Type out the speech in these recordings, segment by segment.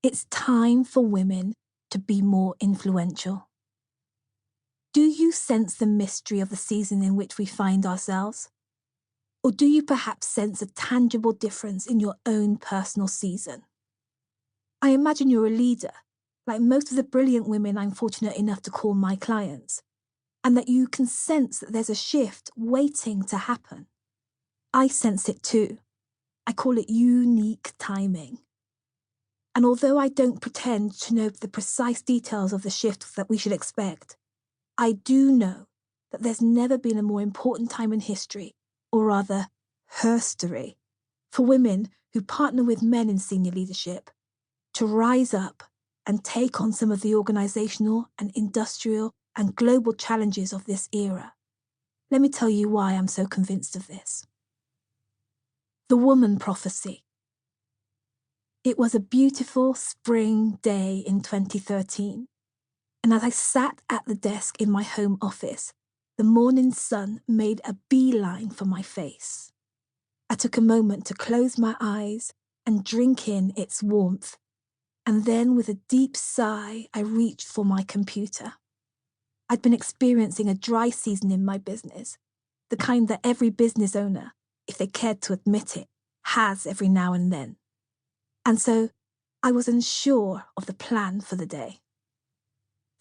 It's time for women to be more influential. Do you sense the mystery of the season in which we find ourselves? Or do you perhaps sense a tangible difference in your own personal season? I imagine you're a leader, like most of the brilliant women I'm fortunate enough to call my clients, and that you can sense that there's a shift waiting to happen. I sense it too. I call it unique timing. And although I don't pretend to know the precise details of the shift that we should expect, I do know that there's never been a more important time in history, or rather, herstory, for women who partner with men in senior leadership to rise up and take on some of the organizational and industrial and global challenges of this era. Let me tell you why I'm so convinced of this. The woman prophecy. It was a beautiful spring day in 2013, and as I sat at the desk in my home office, the morning sun made a beeline for my face. I took a moment to close my eyes and drink in its warmth, and then with a deep sigh, I reached for my computer. I'd been experiencing a dry season in my business, the kind that every business owner, if they cared to admit it, has every now and then. And so I was unsure of the plan for the day.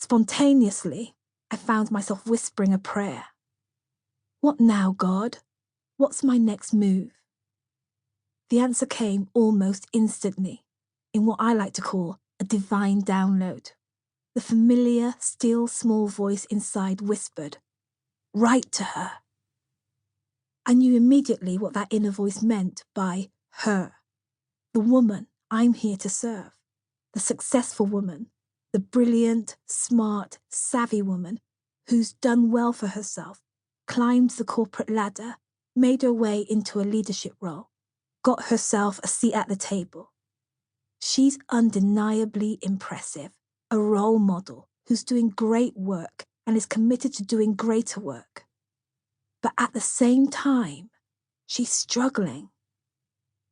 Spontaneously, I found myself whispering a prayer. What now, God? What's my next move? The answer came almost instantly, in what I like to call a divine download. The familiar, still small voice inside whispered, "Write to her." I knew immediately what that inner voice meant by her. The woman I'm here to serve. The successful woman. The brilliant, smart, savvy woman who's done well for herself, climbed the corporate ladder, made her way into a leadership role, got herself a seat at the table. She's undeniably impressive, a role model who's doing great work and is committed to doing greater work. But at the same time, she's struggling.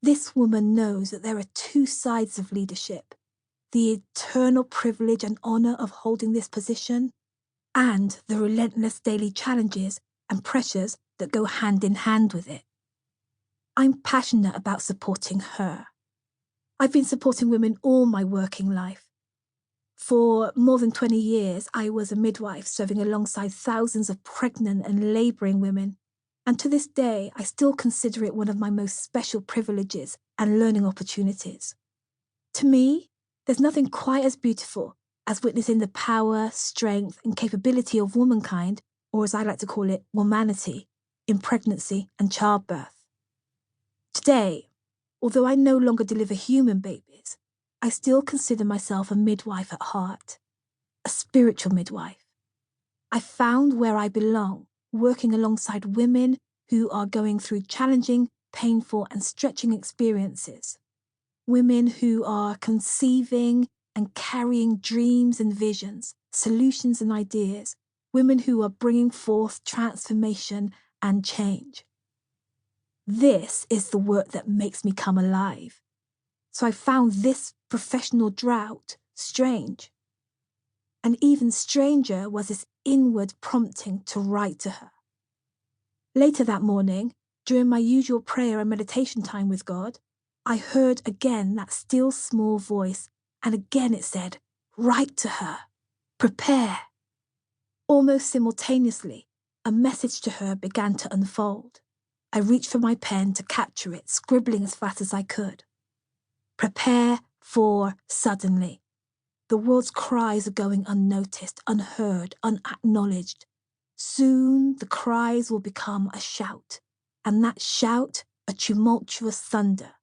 This woman knows that there are two sides of leadership, the eternal privilege and honor of holding this position, and the relentless daily challenges and pressures that go hand in hand with it. I'm passionate about supporting her. I've been supporting women all my working life. For more than 20 years, I was a midwife serving alongside thousands of pregnant and labouring women. And to this day, I still consider it one of my most special privileges and learning opportunities. To me, there's nothing quite as beautiful as witnessing the power, strength, and capability of womankind, or as I like to call it, womanity, in pregnancy and childbirth. Today, although I no longer deliver human babies, I still consider myself a midwife at heart, a spiritual midwife. I found where I belong, working alongside women who are going through challenging, painful, and stretching experiences. Women who are conceiving and carrying dreams and visions, solutions and ideas. Women who are bringing forth transformation and change. This is the work that makes me come alive. So I found this professional drought strange. And even stranger was this inward prompting to write to her. Later that morning, during my usual prayer and meditation time with God, I heard again that still small voice, and again it said, "Write to her. Prepare." Almost simultaneously, a message to her began to unfold. I reached for my pen to capture it, scribbling as fast as I could. Prepare for suddenly. The world's cries are going unnoticed, unheard, unacknowledged. Soon the cries will become a shout, and that shout a tumultuous thunder.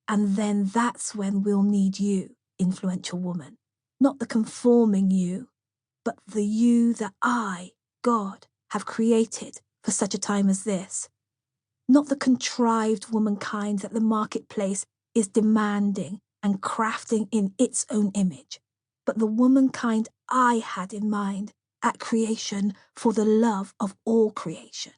And then that's when we'll need you, influential woman. Not the conforming you, but the you that I, God, have created for such a time as this. Not the contrived womankind that the marketplace is demanding and crafting in its own image, but the womankind I had in mind at creation for the love of all creation.